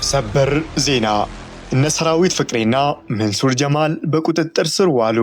ሰበር ዜና እነ ሰራዊት ፍቅሬና መንሱር ጀማል በቁጥጥር ስር ዋሉ።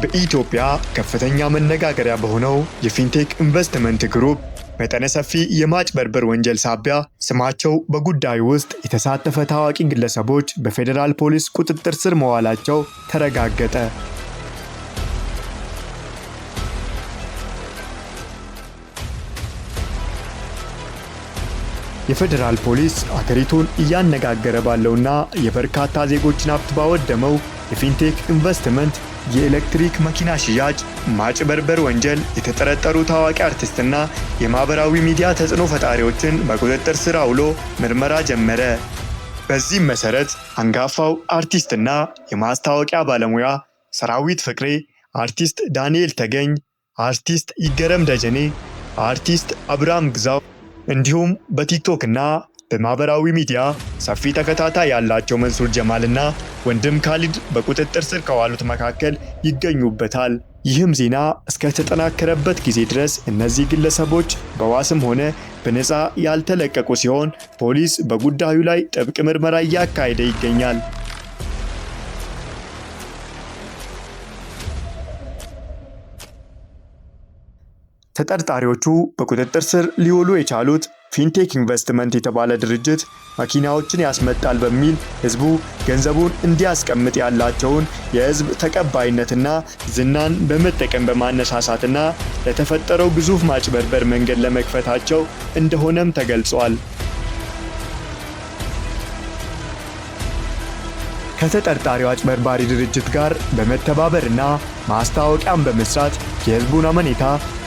በኢትዮጵያ ከፍተኛ መነጋገሪያ በሆነው የፊንቴክ ኢንቨስትመንት ግሩፕ መጠነ ሰፊ የማጭበርበር ወንጀል ሳቢያ ስማቸው በጉዳዩ ውስጥ የተሳተፈ ታዋቂ ግለሰቦች በፌደራል ፖሊስ ቁጥጥር ስር መዋላቸው ተረጋገጠ። የፌደራል ፖሊስ አገሪቱን እያነጋገረ ባለውና የበርካታ ዜጎችን ሀብት ባወደመው የፊንቴክ ኢንቨስትመንት የኤሌክትሪክ መኪና ሽያጭ ማጭበርበር ወንጀል የተጠረጠሩ ታዋቂ አርቲስትና የማህበራዊ ሚዲያ ተጽዕኖ ፈጣሪዎችን በቁጥጥር ስር አውሎ ምርመራ ጀመረ። በዚህም መሰረት አንጋፋው አርቲስትና የማስታወቂያ ባለሙያ ሰራዊት ፍቅሬ፣ አርቲስት ዳንኤል ተገኝ፣ አርቲስት ይገረም ደጀኔ፣ አርቲስት አብርሃም ግዛው እንዲሁም በቲክቶክ እና በማህበራዊ ሚዲያ ሰፊ ተከታታይ ያላቸው መንሱር ጀማልና ወንድም ካሊድ በቁጥጥር ስር ከዋሉት መካከል ይገኙበታል። ይህም ዜና እስከ ተጠናከረበት ጊዜ ድረስ እነዚህ ግለሰቦች በዋስም ሆነ በነፃ ያልተለቀቁ ሲሆን ፖሊስ በጉዳዩ ላይ ጥብቅ ምርመራ እያካሄደ ይገኛል። ተጠርጣሪዎቹ በቁጥጥር ስር ሊውሉ የቻሉት ፊንቴክ ኢንቨስትመንት የተባለ ድርጅት መኪናዎችን ያስመጣል በሚል ህዝቡ ገንዘቡን እንዲያስቀምጥ ያላቸውን የህዝብ ተቀባይነትና ዝናን በመጠቀም በማነሳሳትና ለተፈጠረው ግዙፍ ማጭበርበር መንገድ ለመክፈታቸው እንደሆነም ተገልጿል። ከተጠርጣሪው አጭበርባሪ ድርጅት ጋር በመተባበርና ማስታወቂያን በመስራት የህዝቡን አመኔታ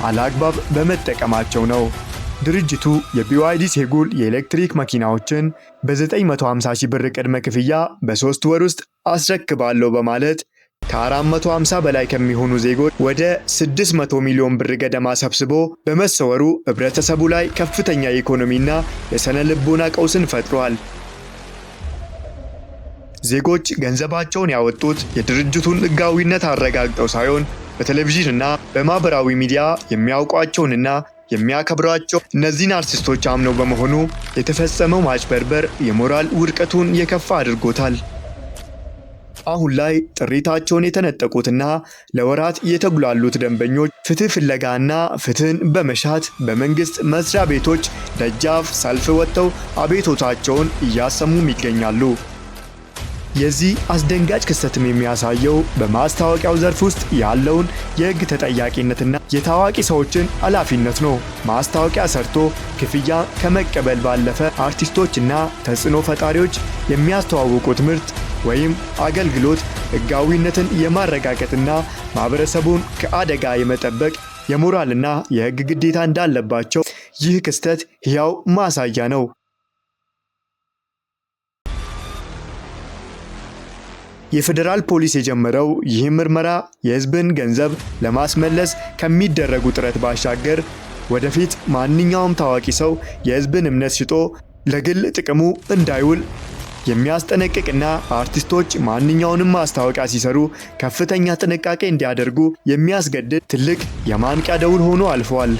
አላግባብ በመጠቀማቸው ነው። ድርጅቱ የቢዋይዲ ሴጉል የኤሌክትሪክ መኪናዎችን በ950 ሺህ ብር ቅድመ ክፍያ በ3 ወር ውስጥ አስረክባለሁ በማለት ከ450 በላይ ከሚሆኑ ዜጎች ወደ 600 ሚሊዮን ብር ገደማ ሰብስቦ በመሰወሩ ህብረተሰቡ ላይ ከፍተኛ የኢኮኖሚና የስነ ልቦና ቀውስን ፈጥሯል። ዜጎች ገንዘባቸውን ያወጡት የድርጅቱን ህጋዊነት አረጋግጠው ሳይሆን በቴሌቪዥንና በማህበራዊ ሚዲያ የሚያውቋቸውንና የሚያከብሯቸው እነዚህን አርቲስቶች አምነው በመሆኑ የተፈጸመው ማጭበርበር የሞራል ውድቀቱን የከፋ አድርጎታል። አሁን ላይ ጥሪታቸውን የተነጠቁትና ለወራት የተጉላሉት ደንበኞች ፍትህ ፍለጋና ፍትህን በመሻት በመንግስት መስሪያ ቤቶች ደጃፍ ሰልፍ ወጥተው አቤቶታቸውን እያሰሙም ይገኛሉ። የዚህ አስደንጋጭ ክስተትም የሚያሳየው በማስታወቂያው ዘርፍ ውስጥ ያለውን የህግ ተጠያቂነትና የታዋቂ ሰዎችን ኃላፊነት ነው። ማስታወቂያ ሰርቶ ክፍያ ከመቀበል ባለፈ አርቲስቶችና ተጽዕኖ ፈጣሪዎች የሚያስተዋውቁት ምርት ወይም አገልግሎት ህጋዊነትን የማረጋገጥና ማህበረሰቡን ከአደጋ የመጠበቅ የሞራልና የህግ ግዴታ እንዳለባቸው ይህ ክስተት ሕያው ማሳያ ነው። የፌደራል ፖሊስ የጀመረው ይህ ምርመራ የህዝብን ገንዘብ ለማስመለስ ከሚደረጉ ጥረት ባሻገር ወደፊት ማንኛውም ታዋቂ ሰው የህዝብን እምነት ሽጦ ለግል ጥቅሙ እንዳይውል የሚያስጠነቅቅና አርቲስቶች ማንኛውንም ማስታወቂያ ሲሰሩ ከፍተኛ ጥንቃቄ እንዲያደርጉ የሚያስገድድ ትልቅ የማንቂያ ደውል ሆኖ አልፏል።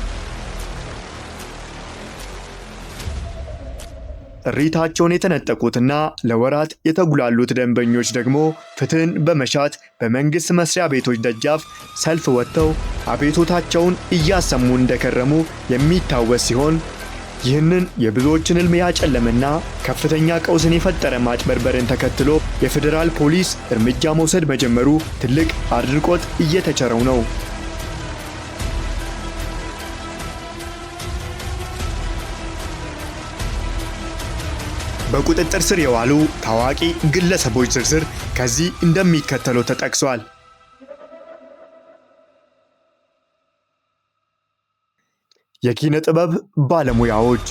ጥሪታቸውን የተነጠቁትና ለወራት የተጉላሉት ደንበኞች ደግሞ ፍትህን በመሻት በመንግስት መስሪያ ቤቶች ደጃፍ ሰልፍ ወጥተው አቤቶታቸውን እያሰሙ እንደከረሙ የሚታወስ ሲሆን ይህንን የብዙዎችን ህልም ያጨለመና ከፍተኛ ቀውስን የፈጠረ ማጭበርበርን ተከትሎ የፌደራል ፖሊስ እርምጃ መውሰድ መጀመሩ ትልቅ አድናቆት እየተቸረው ነው። በቁጥጥር ስር የዋሉ ታዋቂ ግለሰቦች ዝርዝር ከዚህ እንደሚከተለው ተጠቅሷል። የኪነ ጥበብ ባለሙያዎች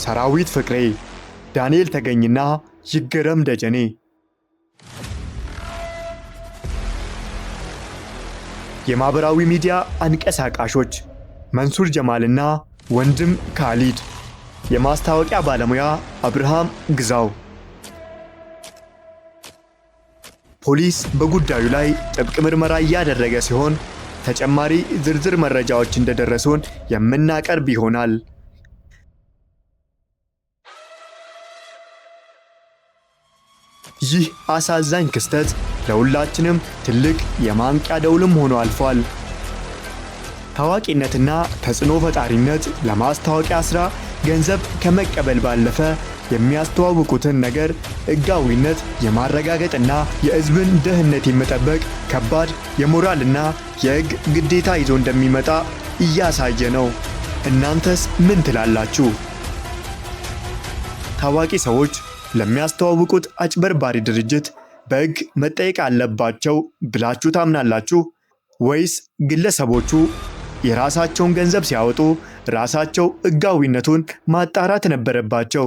ሰራዊት ፍቅሬ፣ ዳንኤል ተገኝና ይገረም ደጀኔ። የማህበራዊ ሚዲያ አንቀሳቃሾች መንሱር ጀማልና ወንድም ካሊድ። የማስታወቂያ ባለሙያ አብርሃም ግዛው። ፖሊስ በጉዳዩ ላይ ጥብቅ ምርመራ እያደረገ ሲሆን ተጨማሪ ዝርዝር መረጃዎች እንደደረሱን የምናቀርብ ይሆናል። ይህ አሳዛኝ ክስተት ለሁላችንም ትልቅ የማንቂያ ደውልም ሆኖ አልፏል። ታዋቂነትና ተጽዕኖ ፈጣሪነት ለማስታወቂያ ሥራ ገንዘብ ከመቀበል ባለፈ የሚያስተዋውቁትን ነገር ሕጋዊነት የማረጋገጥና የሕዝብን ደህንነት የመጠበቅ ከባድ የሞራልና የሕግ ግዴታ ይዞ እንደሚመጣ እያሳየ ነው። እናንተስ ምን ትላላችሁ? ታዋቂ ሰዎች ለሚያስተዋውቁት አጭበርባሪ ድርጅት በሕግ መጠየቅ አለባቸው ብላችሁ ታምናላችሁ? ወይስ ግለሰቦቹ የራሳቸውን ገንዘብ ሲያወጡ ራሳቸው ሕጋዊነቱን ማጣራት ነበረባቸው?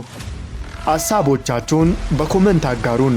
ሐሳቦቻችሁን በኮመንት አጋሩን።